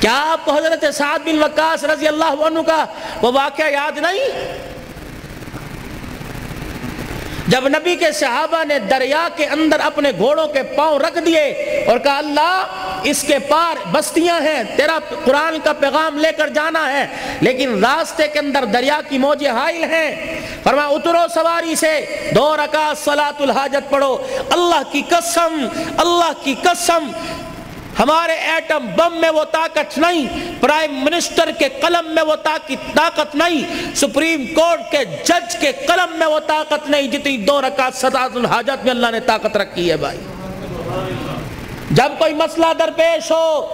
کیا آپ کو حضرت سعد بن وقاص رضی اللہ عنہ کا وہ واقعہ یاد نہیں؟ جب نبی کے صحابہ نے دریا کے اندر اپنے گھوڑوں کے پاؤں رکھ دیے اور کہا اللہ اس کے پار بستیاں ہیں، تیرا قرآن کا پیغام لے کر جانا ہے، لیکن راستے کے اندر دریا کی موجیں حائل ہیں، فرمایا اترو سواری سے 2 رکعت صلاۃ الحاجت پڑھو۔ اللہ کی قسم ہمارے ایٹم بم میں وہ طاقت نہیں، پرائم منسٹر کے قلم میں وہ طاقت نہیں، سپریم کورٹ کے جج کے قلم میں وہ طاقت نہیں جتنی 2 رکعت صلاۃ الحاجت میں اللہ نے طاقت رکھی ہے بھائی۔ جب کوئی مسئلہ درپیش ہو،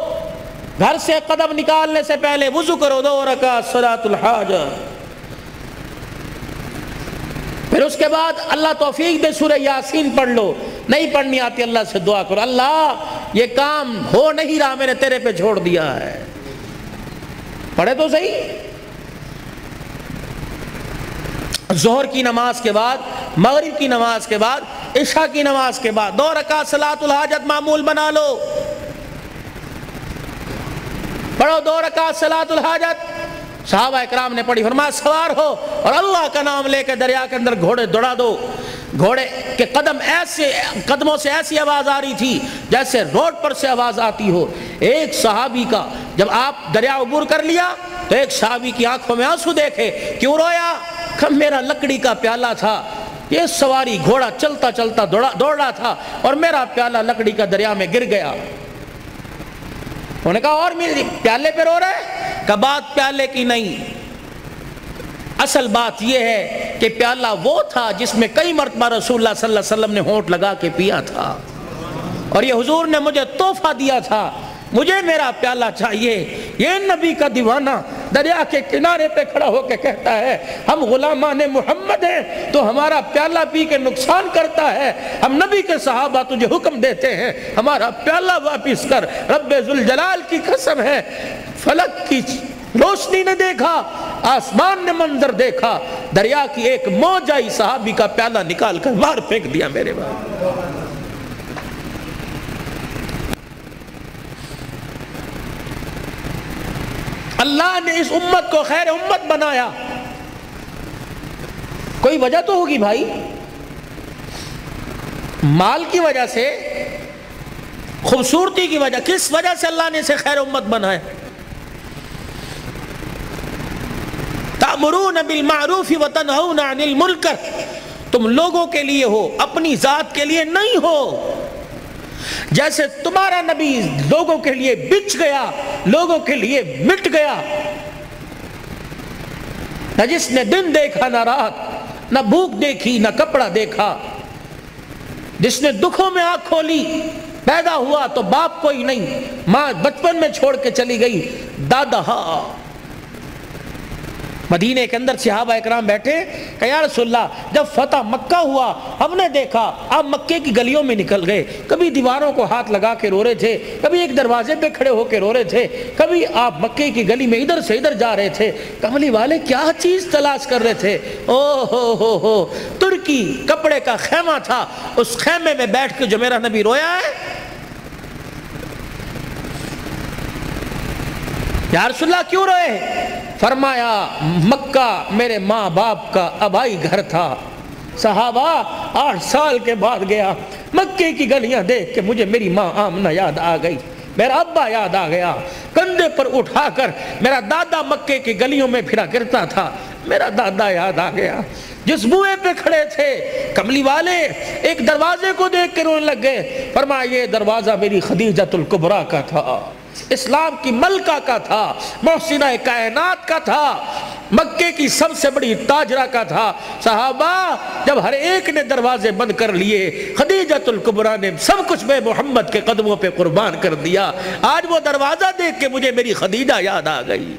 گھر سے قدم نکالنے سے پہلے وضو کرو، 2 رکعت صلاۃ الحاجت، پھر اس کے بعد اللہ توفیق دے سورہ یاسین پڑھ لو، نہیں پڑھنی آتی اللہ سے دعا کرو، اللہ یہ کام ہو نہیں رہا، میں نے تیرے پہ چھوڑ دیا ہے، پڑھے تو صحیح۔ ظہر کی نماز کے بعد، مغرب کی نماز کے بعد، عشاء کی نماز کے بعد 2 رکعت صلاۃ الحاجت معمول بنا لو، پڑھو 2 رکعت صلاۃ الحاجت۔ صحابہ اکرام نے پڑھی، فرمایا سوار ہو اور اللہ کا نام لے کے دریا کے اندر گھوڑے دوڑا دو۔ گھوڑے کے قدموں سے ایسی آواز آ رہی تھی جیسے روڈ پر سے آواز آتی ہو۔ ایک صحابی کا جب آپ دریا عبور کر لیا تو ایک صحابی کی آنکھوں میں آنسو دیکھے، کیوں رویا؟ کہ میرا لکڑی کا پیالہ تھا، یہ سواری گھوڑا چلتا چلتا دوڑ رہا تھا اور میرا پیالہ لکڑی کا دریا میں گر گیا۔ انہوں نے کہا اور میرے پیالے پہ رو رہے؟ کہ بات پیالے کی نہیں، اصل بات یہ ہے کہ پیالہ وہ تھا جس میں کئی مرتبہ رسول اللہ صلی اللہ علیہ وسلم نے ہونٹ لگا کے پیا تھا، اور یہ حضور نے مجھے تحفہ دیا تھا، مجھے میرا پیالہ چاہیے۔ یہ نبی کا دیوانہ دریا کے کنارے پہ کھڑا ہو کے کہتا ہے ہم غلامان محمد ہیں تو ہمارا پیالہ پی کے نقصان کرتا ہے، ہم نبی کے صحابہ تجھے حکم دیتے ہیں ہمارا پیالہ واپس کر۔ رب ذوالجلال کی قسم ہے، فلک کی روشنی نے دیکھا، آسمان نے منظر دیکھا، دریا کی ایک موج آئی، صحابی کا پیالہ نکال کر باہر پھینک دیا۔ میرے بھائی، اللہ نے اس امت کو خیر امت بنایا، کوئی وجہ تو ہوگی بھائی، مال کی وجہ سے، خوبصورتی کی وجہ، کس وجہ سے اللہ نے اسے خیر امت بنایا؟ تأمرون بالمعروف وتنہون عن المنکر، تم لوگوں کے لیے ہو، اپنی ذات کے لیے نہیں ہو۔ جیسے تمہارا نبی لوگوں کے لیے بچ گیا، لوگوں کے لیے مٹ گیا، نہ جس نے دن دیکھا نہ رات، نہ بھوک دیکھی نہ کپڑا دیکھا، جس نے دکھوں میں آنکھ کھولی، پیدا ہوا تو باپ کوئی نہیں، ماں بچپن میں چھوڑ کے چلی گئی، دادا ہاں۔ مدینے کے اندر صحابہ اکرام بیٹھے کہ یا رسول اللہ جب فتح مکہ ہوا ہم نے دیکھا آپ مکے کی گلیوں میں نکل گئے، کبھی دیواروں کو ہاتھ لگا کے رو رہے تھے، کبھی ایک دروازے پہ کھڑے ہو کے رو رہے تھے، کبھی آپ مکے کی گلی میں ادھر سے ادھر جا رہے تھے، کملی والے کیا چیز تلاش کر رہے تھے؟ او ہو ترکی کپڑے کا خیمہ تھا، اس خیمے میں بیٹھ کے جو میرا نبی رویا ہے۔ یا رسول اللہ کیوں روئے؟ فرمایا مکہ میرے ماں باپ کا آبائی گھر تھا، صحابہ 8 سال کے بعد گیا، مکے کی گلیاں دیکھ کے مجھے میری ماں آمنہ یاد آ گئی، میرا ابا یاد آ گیا، کندھے پر اٹھا کر میرا دادا مکے کی گلیوں میں پھرا کرتا تھا، میرا دادا یاد آ گیا۔ جس بوئے پہ کھڑے تھے کملی والے ایک دروازے کو دیکھ کے رونے لگ گئے، فرمایا یہ دروازہ میری خدیجۃ الکبریٰ کا تھا، اسلام کی ملکہ کا تھا، محسنہ کائنات کا تھا، مکے کی سب سے بڑی تاجرہ کا تھا۔ صحابہ جب ہر ایک نے دروازے بند کر لیے، خدیجۃ الکبریٰ نے سب کچھ میں محمد کے قدموں پہ قربان کر دیا، آج وہ دروازہ دیکھ کے مجھے میری خدیجہ یاد آ گئی۔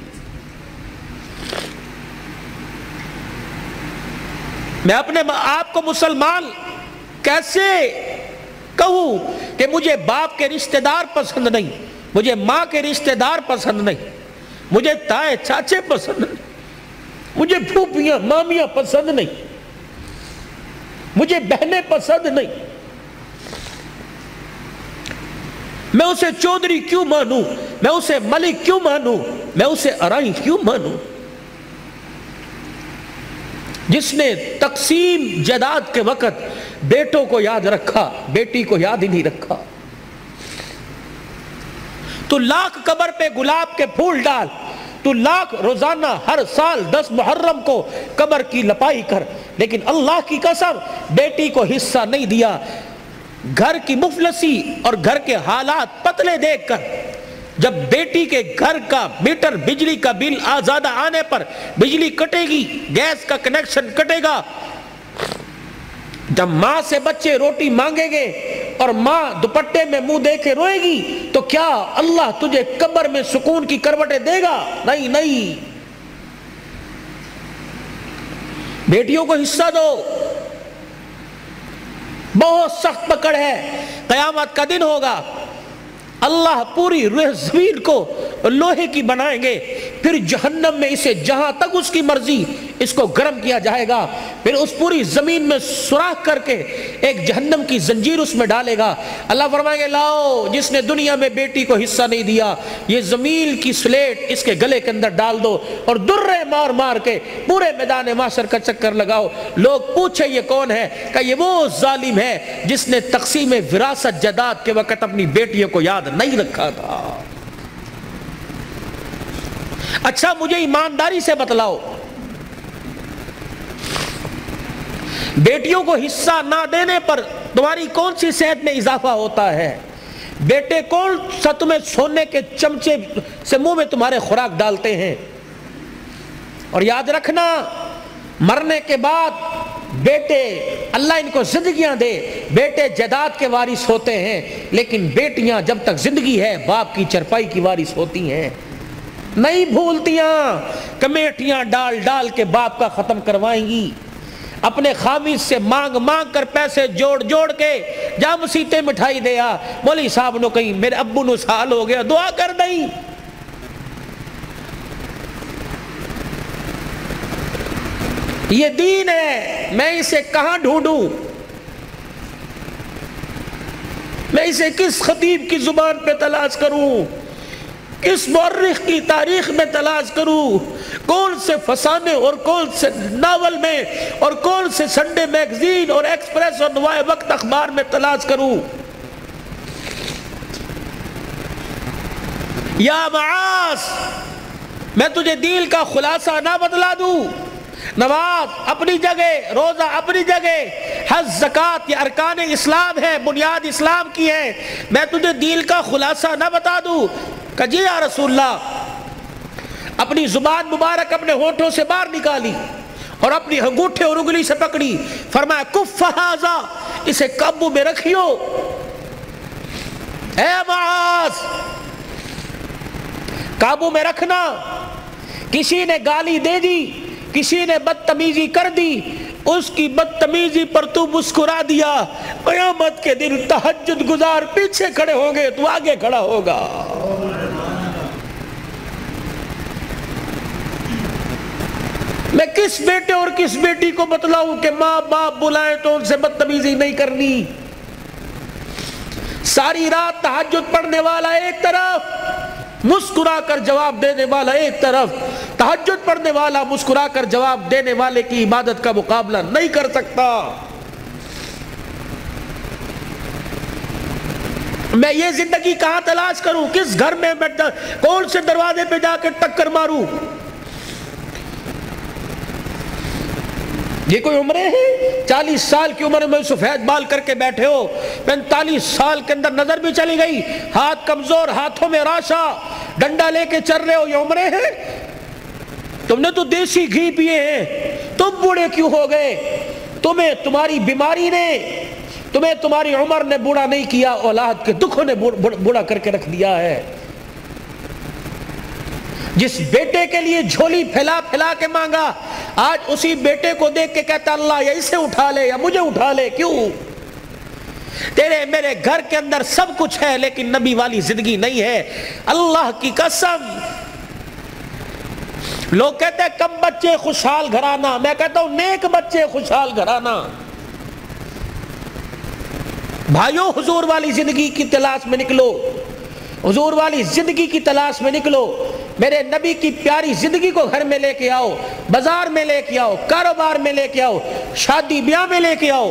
میں اپنے آپ کو مسلمان کیسے کہوں کہ مجھے باپ کے رشتہ دار پسند نہیں، مجھے ماں کے رشتہ دار پسند نہیں، مجھے تائے چاچے پسند نہیں، مجھے پھوپھیاں مامیاں پسند نہیں، مجھے بہنیں پسند نہیں، میں اسے چودھری کیوں مانوں؟ میں اسے ملک کیوں مانوں، میں اسے ارائی کیوں مانوں؟ جس نے تقسیم جائیداد کے وقت بیٹوں کو یاد رکھا، بیٹی کو یاد ہی نہیں رکھا۔ تو لاکھ قبر پہ گلاب کے پھول ڈال، تو لاکھ روزانہ ہر سال 10 محرم کو قبر کی لپائی کر، لیکن اللہ کی قسم بیٹی کو حصہ نہیں دیا۔ گھر کی مفلسی اور گھر کے حالات پتلے دیکھ کر جب بیٹی کے گھر کا میٹر بجلی کا بل زیادہ آنے پر بجلی کٹے گی، گیس کا کنیکشن کٹے گا، جب ماں سے بچے روٹی مانگیں گے اور ماں دوپٹے میں منہ دے کے روئے گی، تو کیا اللہ تجھے قبر میں سکون کی کروٹیں دے گا؟ نہیں نہیں۔ بیٹیوں کو حصہ دو۔ بہت سخت پکڑ ہے، قیامت کا دن ہوگا، اللہ پوری روح زمین کو لوہے کی بنائیں گے، پھر جہنم میں اسے جہاں تک اس کی مرضی اس کو گرم کیا جائے گا، پھر اس پوری زمین میں سوراخ کر کے ایک جہنم کی زنجیر اس میں ڈالے گا۔ اللہ فرمائیں گے لاؤ، جس نے دنیا میں بیٹی کو حصہ نہیں دیا، یہ زمین کی سلیٹ اس کے گلے کے اندر ڈال دو اور درے مار مار کے پورے میدان محشر کا چکر لگاؤ۔ لوگ پوچھے یہ کون ہے؟ کہ یہ وہ ظالم ہے جس نے تقسیم وراثت جائیداد کے وقت اپنی بیٹیوں کو یاد نہیں رکھا تھا۔ اچھا مجھے ایمانداری سے بتلاؤ، بیٹیوں کو حصہ نہ دینے پر تمہاری کون سی صحت میں اضافہ ہوتا ہے؟ بیٹے کون سا تمہیں سونے کے چمچے سے منہ میں تمہارے خوراک ڈالتے ہیں؟ اور یاد رکھنا، مرنے کے بعد بیٹے، اللہ ان کو زندگیاں دے، بیٹے جائیداد کے وارث ہوتے ہیں، لیکن بیٹیاں جب تک زندگی ہے باپ کی چرپائی کی وارث ہوتی ہیں، نہیں بھولتیاں، کمیٹیاں ڈال ڈال کے باپ کا ختم کروائیں گی، اپنے خامد سے مانگ مانگ کر پیسے جوڑ جوڑ کے جا مسیطے مٹھائی دیا، مولوی صاحب نو کہیں میرے ابو نو سال ہو گیا دعا کر دیں۔ یہ دین ہے، میں اسے کہاں ڈھونڈوں؟ میں اسے کس خطیب کی زبان پہ تلاش کروں؟ کس مورخ کی تاریخ میں تلاش کروں؟ کون سے فسانے اور کون سے ناول میں اور کون سے سنڈے میگزین اور ایکسپریس اور نوائے وقت اخبار میں تلاش کروں؟ یا معاذ، میں تجھے دین کا خلاصہ نہ بتلا دوں؟ نماز اپنی جگہ، روزہ اپنی جگہ، حج زکوٰۃ یہ ارکان اسلام ہے، بنیاد اسلام کی ہے، میں تجھے دین کا خلاصہ نہ بتا دوں؟ کہ جی یا رسول اللہ، اپنی زبان مبارک اپنے ہونٹوں سے باہر نکالی اور اپنی انگوٹھے اور انگلی سے پکڑی، فرمایا کف ھذا، اسے قابو میں رکھیو۔ اے معاذ، قابو میں رکھنا۔ کسی نے گالی دے دی، کسی نے بدتمیزی کر دی، اس کی بدتمیزی پر تو مسکرا دیا، قیامت کے دن تہجد گزار پیچھے کھڑے ہوں گے، تو آگے کھڑا ہوگا۔ میں کس بیٹے اور کس بیٹی کو بتلاؤں کہ ماں باپ بلائیں تو ان سے بدتمیزی نہیں کرنی؟ ساری رات تہجد پڑھنے والا ایک طرف، مسکرا کر جواب دینے والا ایک طرف، تہجد پڑھنے والا مسکرا کر جواب دینے والے کی عبادت کا مقابلہ نہیں کر سکتا۔ میں یہ زندگی کہاں تلاش کروں؟ کس گھر میں بیٹھا، کون سے دروازے پہ جا کے ٹکر ماروں؟ یہ کوئی عمریں ہیں؟ 40 سال کی عمر میں سفید بال کر کے بیٹھے ہو، 45 سال کے اندر نظر بھی چلی گئی، ہاتھ کمزور، ہاتھوں میں راشا، ڈنڈا لے کے چل رہے ہو، یہ عمریں ہیں؟ تم نے تو دیسی گھی پیے ہیں، تم بوڑھے کیوں ہو گئے؟ تمہیں تمہاری بیماری نے، تمہیں تمہاری عمر نے بوڑھا نہیں کیا، اولاد کے دکھوں نے بوڑھا کر کے رکھ دیا ہے۔ جس بیٹے کے لیے جھولی پھیلا پھیلا کے مانگا، آج اسی بیٹے کو دیکھ کے کہتا اللہ یا اسے اٹھا لے یا مجھے اٹھا لے۔ کیوں؟ تیرے میرے گھر کے اندر سب کچھ ہے لیکن نبی والی زندگی نہیں ہے۔ اللہ کی قسم، لوگ کہتے ہیں کم بچے خوشحال گھرانہ، میں کہتا ہوں نیک بچے خوشحال گھرانہ۔ بھائیوں، حضور والی زندگی کی تلاش میں نکلو۔ حضور والی زندگی کی تلاش میں نکلو، میرے نبی کی پیاری زندگی کو گھر میں لے کے آؤ، بازار میں لے کے آؤ، کاروبار میں لے کے آؤ، شادی بیاہ میں لے کے آؤ۔